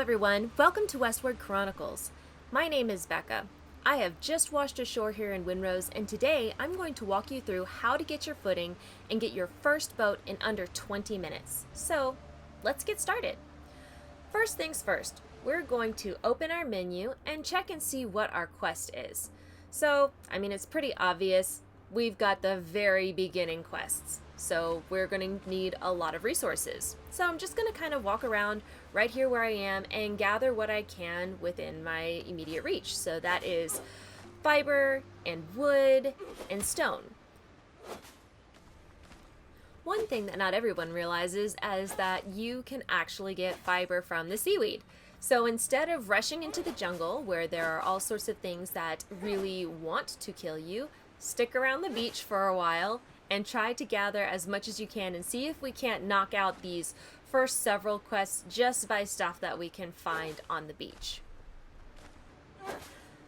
everyone, welcome to Westward Chronicles. My name is Becca. I have just washed ashore here in Windrose, and today I'm going to walk you through how to get your footing and get your first boat in under 20 minutes. So, let's get started. First things first, we're going to open our menu and check and see what our quest is. So, it's pretty obvious. We've got the very beginning quests. So we're going to need a lot of resources. So I'm just going to kind of walk around right here where I am and gather what I can within my immediate reach. So that is fiber and wood and stone. One thing that not everyone realizes is that you can actually get fiber from the seaweed. So instead of rushing into the jungle where there are all sorts of things that really want to kill you, stick around the beach for a while and try to gather as much as you can and see if we can't knock out these first several quests just by stuff that we can find on the beach.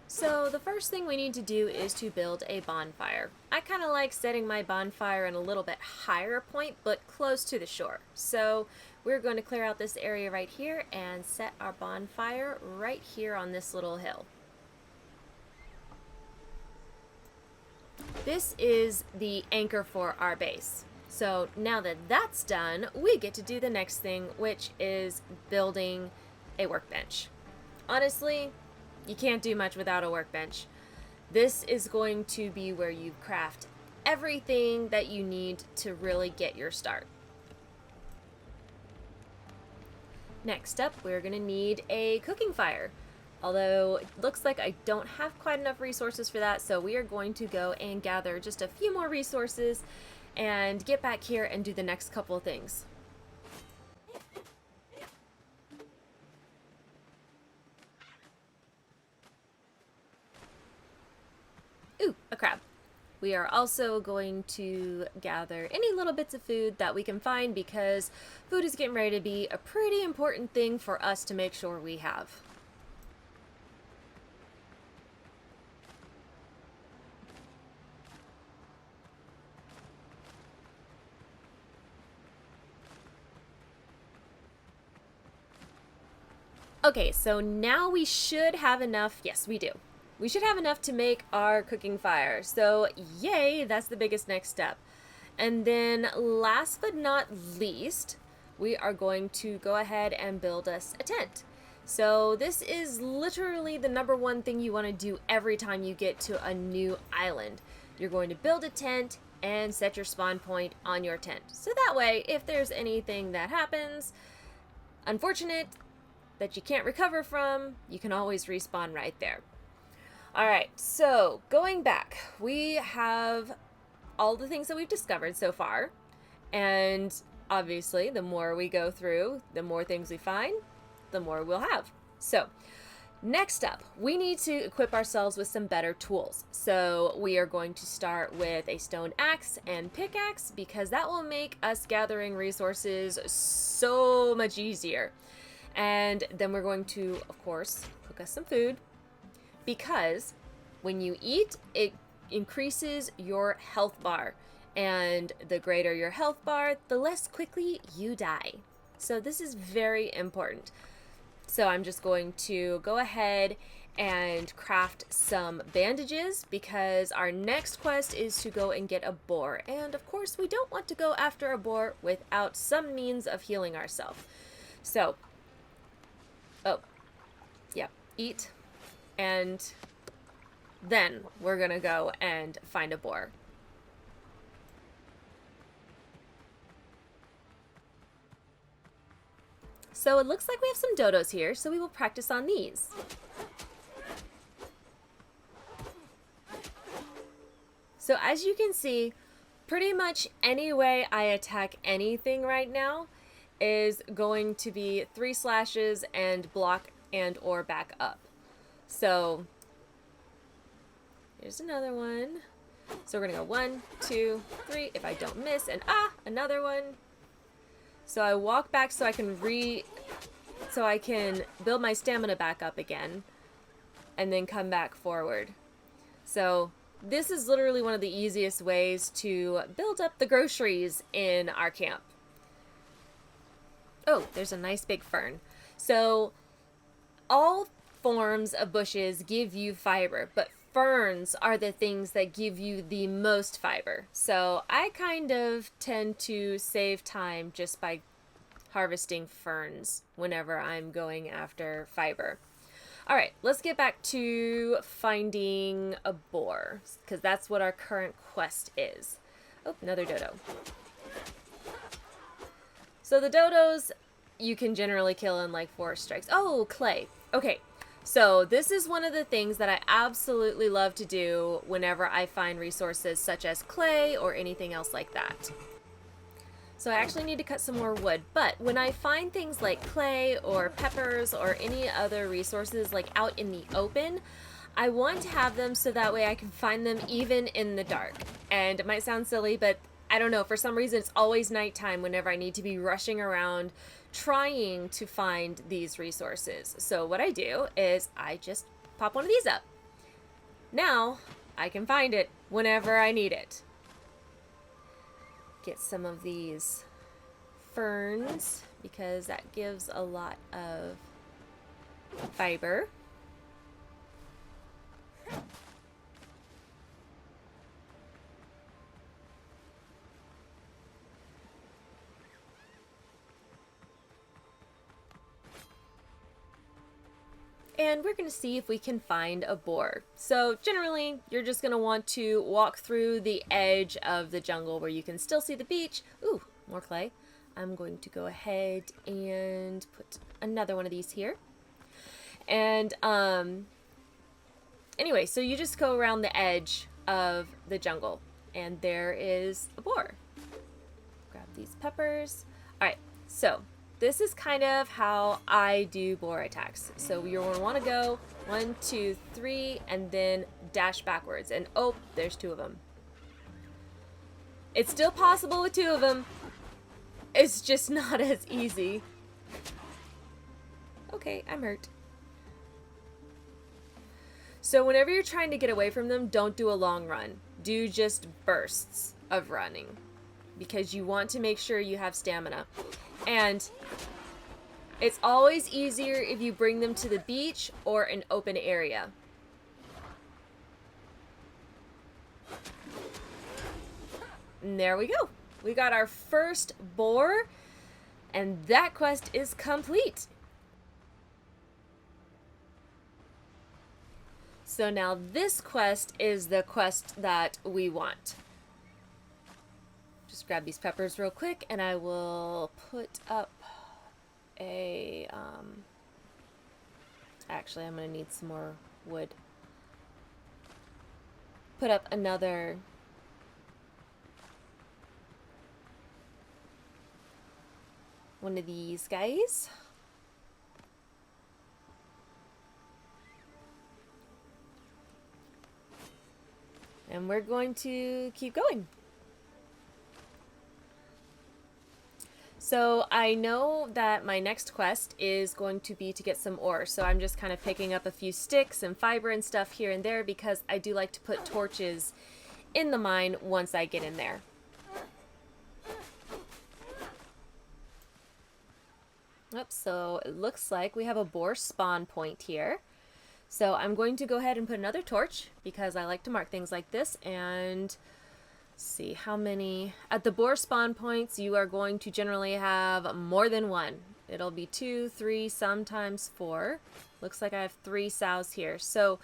So the first thing we need to do is to build a bonfire. I kind of like setting my bonfire in a little bit higher point but close to the shore. So we're going to clear out this area right here and set our bonfire right here on this little hill. This is the anchor for our base. So now that that's done, we get to do the next thing, which is building a workbench. Honestly, you can't do much without a workbench. This is going to be where you craft everything that you need to really get your start. Next up, we're going to need a cooking fire. Although it looks like I don't have quite enough resources for that, so we are going to go and gather just a few more resources and get back here and do the next couple of things. Ooh, a crab. We are also going to gather any little bits of food that we can find because food is getting ready to be a pretty important thing for us to make sure we have. Okay, so now we should have enough. Yes, we do. We should have enough to make our cooking fire. So yay, that's the biggest next step. And then last but not least, we are going to go ahead and build us a tent. So this is literally the number one thing you want to do every time you get to a new island. You're going to build a tent and set your spawn point on your tent. So that way, if there's anything that happens, unfortunate, that you can't recover from, you can always respawn right there. Alright, so going back, we have all the things that we've discovered so far, and obviously the more we go through, the more things we find, the more we'll have. So next up, we need to equip ourselves with some better tools. So we are going to start with a stone axe and pickaxe because that will make us gathering resources so much easier. And then we're going to, of course, cook us some food because when you eat, it increases your health bar. And the greater your health bar, the less quickly you die. So this is very important. So I'm just going to go ahead and craft some bandages because our next quest is to go and get a boar. And of course, we don't want to go after a boar without some means of healing ourselves. So eat, and then we're gonna go and find a boar. So it looks like we have some dodos here, so we will practice on these. So as you can see, pretty much any way I attack anything right now is going to be 3 slashes and block and or back up. So here's another one. So we're gonna go 1, 2, 3 if I don't miss, and another one. So I walk back so I can build my stamina back up again and then come back forward. So this is literally one of the easiest ways to build up the groceries in our camp. Oh, there's a nice big fern. So all forms of bushes give you fiber, but ferns are the things that give you the most fiber. So I kind of tend to save time just by harvesting ferns whenever I'm going after fiber. All right, let's get back to finding a boar, because that's what our current quest is. Oh, another dodo. So the dodos you can generally kill in like 4 strikes. Oh, clay. Okay, so this is one of the things that I absolutely love to do whenever I find resources such as clay or anything else like that. So I actually need to cut some more wood, but when I find things like clay or peppers or any other resources like out in the open, I want to have them so that way I can find them even in the dark. And it might sound silly, but I don't know, for some reason it's always nighttime whenever I need to be rushing around trying to find these resources. So what I do is I just pop one of these up. Now I can find it whenever I need it. Get some of these ferns because that gives a lot of fiber. And we're going to see if we can find a boar. So generally, you're just going to want to walk through the edge of the jungle where you can still see the beach. Ooh, more clay. I'm going to go ahead and put another one of these here. And anyway, so you just go around the edge of the jungle and there is a boar. Grab these peppers. All right, so this is kind of how I do boar attacks. So you're going to want to go 1, 2, 3, and then dash backwards. And oh, there's 2 of them. It's still possible with 2 of them. It's just not as easy. Okay, I'm hurt. So whenever you're trying to get away from them, don't do a long run. Do just bursts of running, because you want to make sure you have stamina. And it's always easier if you bring them to the beach or an open area. And there we go. We got our first boar, and that quest is complete. So now this quest is the quest that we want. Just grab these peppers real quick and I will put up a, actually I'm going to need some more wood. Put up another one of these guys. And we're going to keep going. So I know that my next quest is going to be to get some ore. So I'm just kind of picking up a few sticks and fiber and stuff here and there because I do like to put torches in the mine once I get in there. Oops, so it looks like we have a boar spawn point here. So I'm going to go ahead and put another torch because I like to mark things like this, and see how many. At the boar spawn points, you are going to generally have more than one. It'll be 2, 3, sometimes 4. Looks like I have 3 sows here. So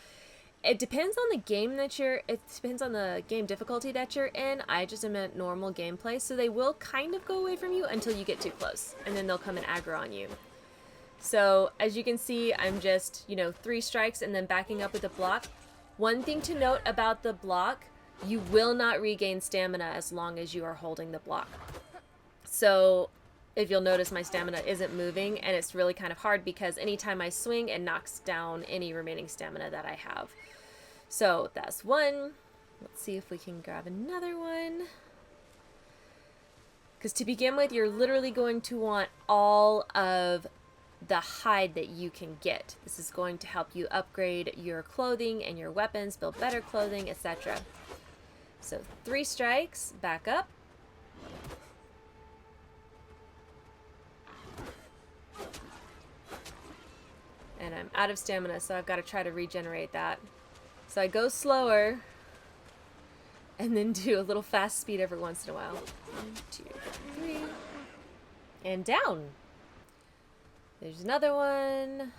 it depends on the game that it depends on the game difficulty that you're in. I just am at normal gameplay, so they will kind of go away from you until you get too close, and then they'll come and aggro on you. So as you can see, I'm just, 3 strikes and then backing up with a block. One thing to note about the block, you will not regain stamina as long as you are holding the block. So if you'll notice, my stamina isn't moving, and it's really kind of hard because anytime I swing, it knocks down any remaining stamina that I have. So that's one. Let's see if we can grab another one. Because to begin with, you're literally going to want all of the hide that you can get. This is going to help you upgrade your clothing and your weapons, build better clothing, etc. So 3 strikes, back up. And And I'm out of stamina, so I've got to try to regenerate that. So I go slower and then do a little fast speed every once in a while. 1, 2, 3. And down. There's another one.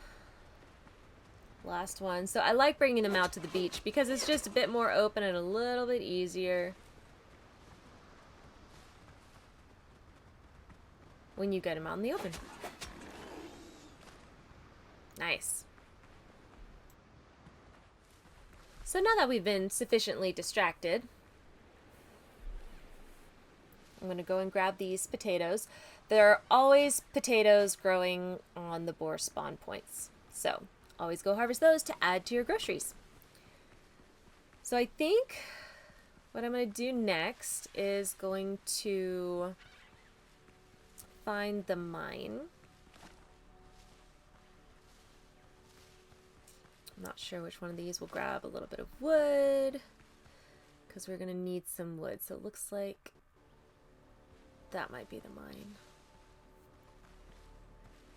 Last one. So I like bringing them out to the beach because it's just a bit more open and a little bit easier when you get them out in the open. Nice. So now that we've been sufficiently distracted, I'm going to go and grab these potatoes. There are always potatoes growing on the boar spawn points. So always go harvest those to add to your groceries. So I think what I'm going to do next is going to find the mine. I'm not sure which one of these. We'll grab a little bit of wood because we're going to need some wood. So it looks like that might be the mine.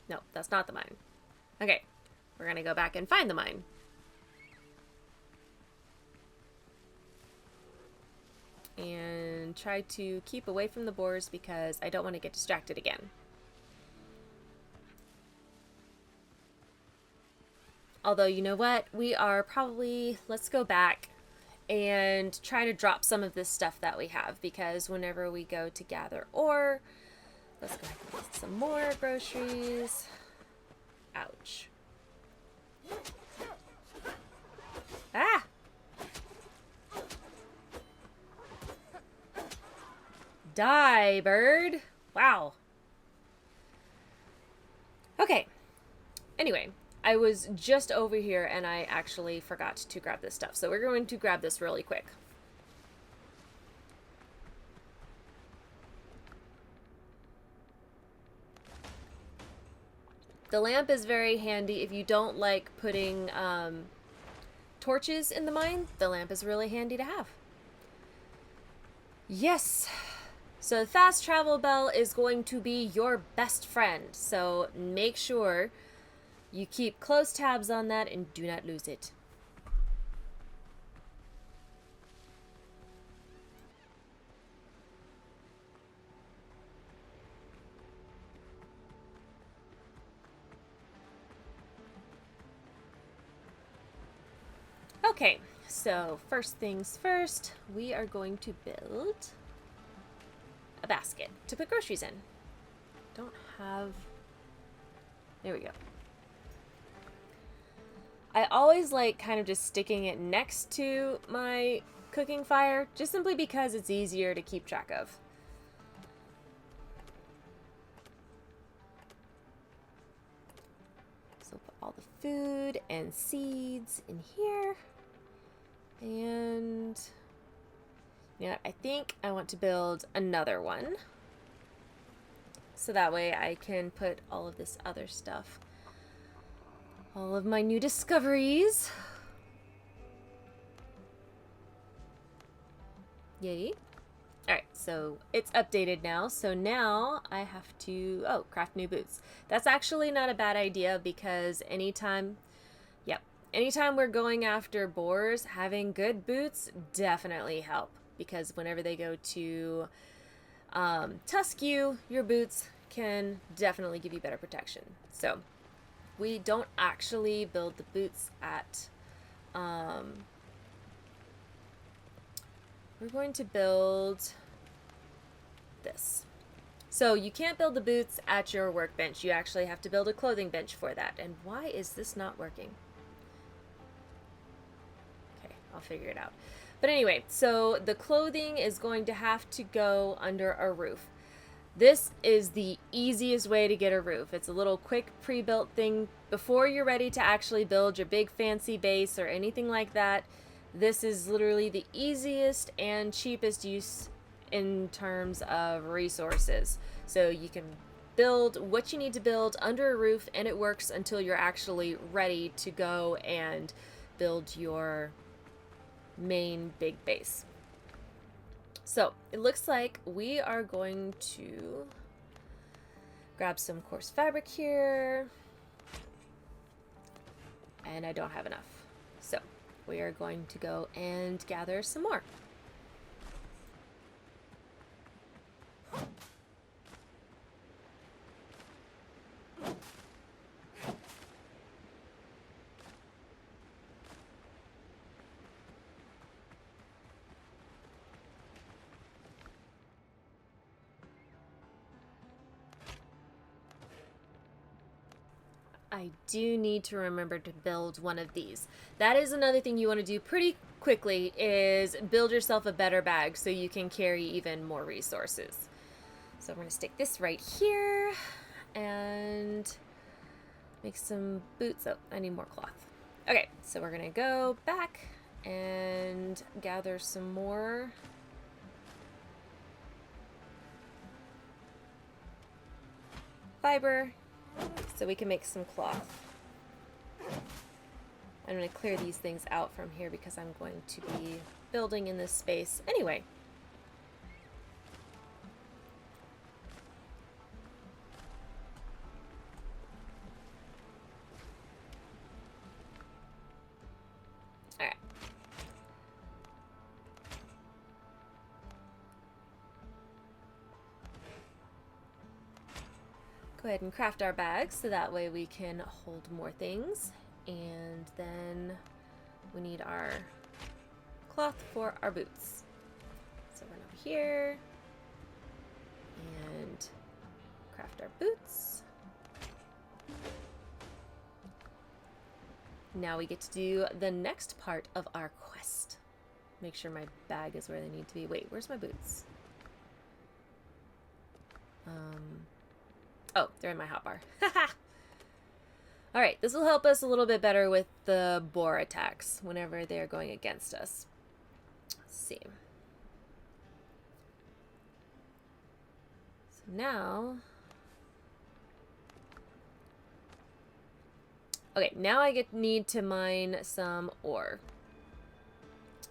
No, that's not the mine. Okay, we're going to go back and find the mine. And try to keep away from the boars because I don't want to get distracted again. Although, you know what? We are probably, let's go back and try to drop some of this stuff that we have, because whenever we go to gather ore, let's go ahead and get some more groceries. Ouch. Ah! Die, bird. Wow. Okay. Anyway, I was just over here and I actually forgot to grab this stuff. So we're going to grab this really quick. The lamp is very handy if you don't like putting torches in the mine. The lamp is really handy to have. Yes. So the fast travel bell is going to be your best friend. So make sure you keep close tabs on that and do not lose it. Okay, so first things first, we are going to build a basket to put groceries in. Don't have... There we go. I always like kind of just sticking it next to my cooking fire, just simply because it's easier to keep track of. So put all the food and seeds in here. And yeah, I think I want to build another one. So that way I can put all of this other stuff. All of my new discoveries. Yay. Alright, so it's updated now. So now I have to, craft new boots. That's actually not a bad idea because anytime we're going after boars, having good boots definitely help. Because whenever they go to tusk you, your boots can definitely give you better protection. So we don't actually build the boots at, we're going to build this. So you can't build the boots at your workbench. You actually have to build a clothing bench for that. And why is this not working? Okay, I'll figure it out. But anyway, so the clothing is going to have to go under a roof. This is the easiest way to get a roof. It's a little quick pre-built thing. Before you're ready to actually build your big fancy base or anything like that, this is literally the easiest and cheapest use in terms of resources. So you can build what you need to build under a roof, and it works until you're actually ready to go and build your main big base. So it looks like we are going to grab some coarse fabric here. and I don't have enough. So we are going to go and gather some more. I do need to remember to build one of these. That is another thing you want to do pretty quickly, is build yourself a better bag so you can carry even more resources. So I'm going to stick this right here and make some boots. Oh, I need more cloth. Okay, so we're going to go back and gather some more fiber so we can make some cloth. I'm going to clear these things out from here because I'm going to be building in this space anyway. Alright. Go ahead and craft our bags so that way we can hold more things. And then we need our cloth for our boots. So run over here and craft our boots. Now we get to do the next part of our quest. Make sure my bag is where they need to be. Wait, where's my boots? Oh, they're in my hotbar. Alright, this will help us a little bit better with the boar attacks whenever they're going against us. Let's see. So now... Okay, now I need to mine some ore.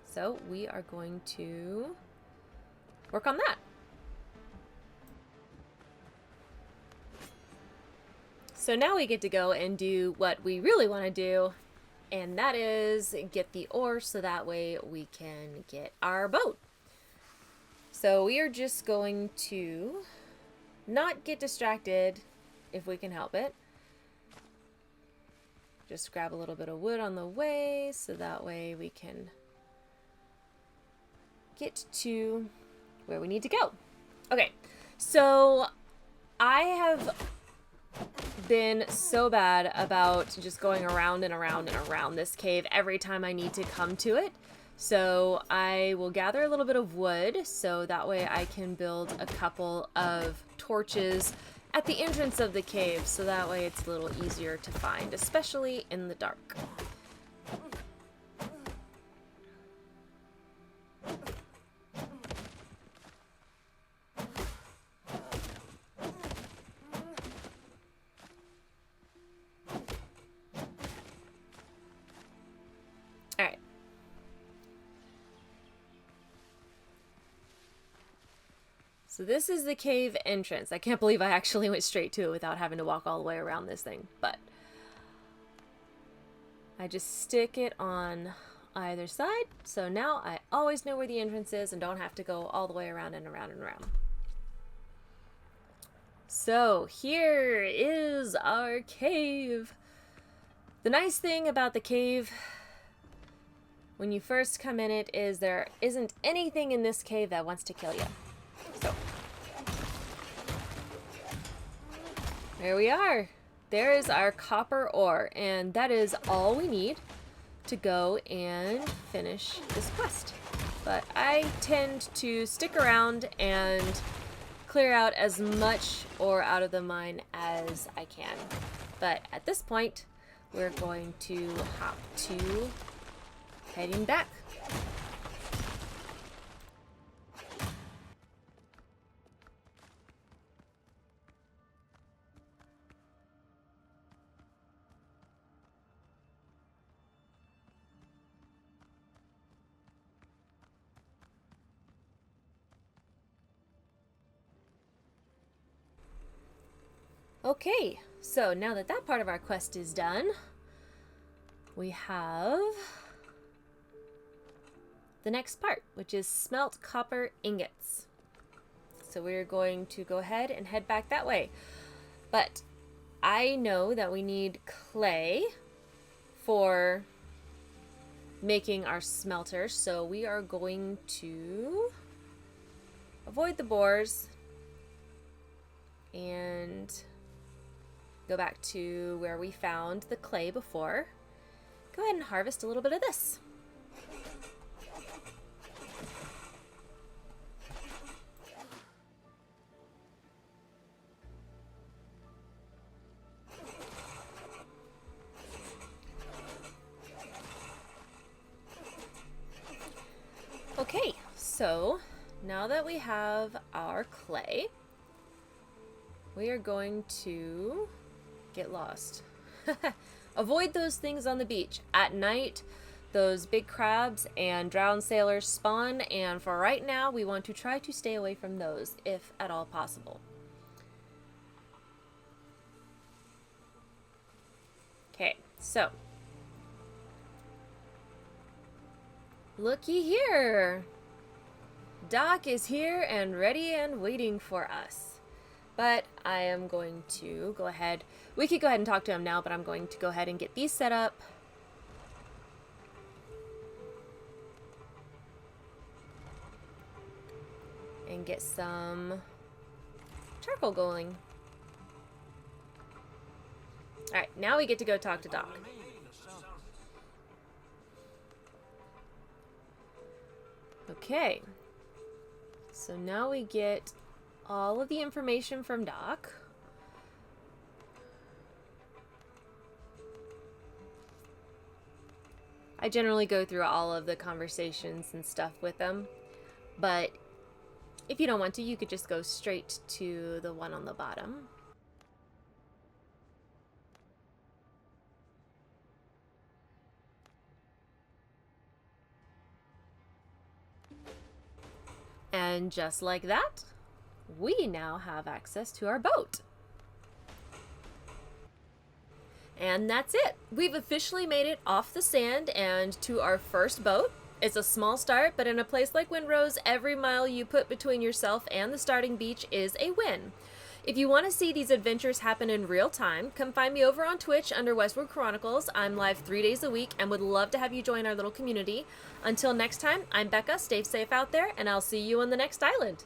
So we are going to work on that. So now we get to go and do what we really want to do, and that is get the ore so that way we can get our boat. So we are just going to not get distracted if we can help it. Just grab a little bit of wood on the way so that way we can get to where we need to go. Okay, so I have been so bad about just going around and around and around this cave every time I need to come to it. So I will gather a little bit of wood so that way I can build a couple of torches at the entrance of the cave so that way it's a little easier to find, especially in the dark. So this is the cave entrance. I can't believe I actually went straight to it without having to walk all the way around this thing, but I just stick it on either side. So now I always know where the entrance is and don't have to go all the way around and around and around. So here is our cave. The nice thing about the cave when you first come in it is there isn't anything in this cave that wants to kill you. So there we are. There is our copper ore, and that is all we need to go and finish this quest. But I tend to stick around and clear out as much ore out of the mine as I can. But at this point, we're going to hop to heading back. Okay, so now that that part of our quest is done, we have the next part, which is smelt copper ingots. So we're going to go ahead and head back that way. But I know that we need clay for making our smelter, so we are going to avoid the boars and go back to where we found the clay before. Go ahead and harvest a little bit of this. Okay, so now that we have our clay, we are going to get lost. Avoid those things on the beach. At night, those big crabs and drowned sailors spawn, and for right now, we want to try to stay away from those, if at all possible. Okay, so looky here. Doc is here and ready and waiting for us. But I am going to go ahead. We could go ahead and talk to him now, but I'm going to go ahead and get these set up. And get some charcoal going. Alright, now we get to go talk to Doc. Okay. So now we get all of the information from Doc. I generally go through all of the conversations and stuff with them, but if you don't want to, you could just go straight to the one on the bottom. And just like that, we now have access to our boat. And that's it. We've officially made it off the sand and to our first boat. It's a small start, but in a place like Windrose, every mile you put between yourself and the starting beach is a win. If you want to see these adventures happen in real time, come find me over on Twitch under Westward Chronicles. I'm live 3 days a week and would love to have you join our little community. Until next time, I'm Becca. Stay safe out there, and I'll see you on the next island.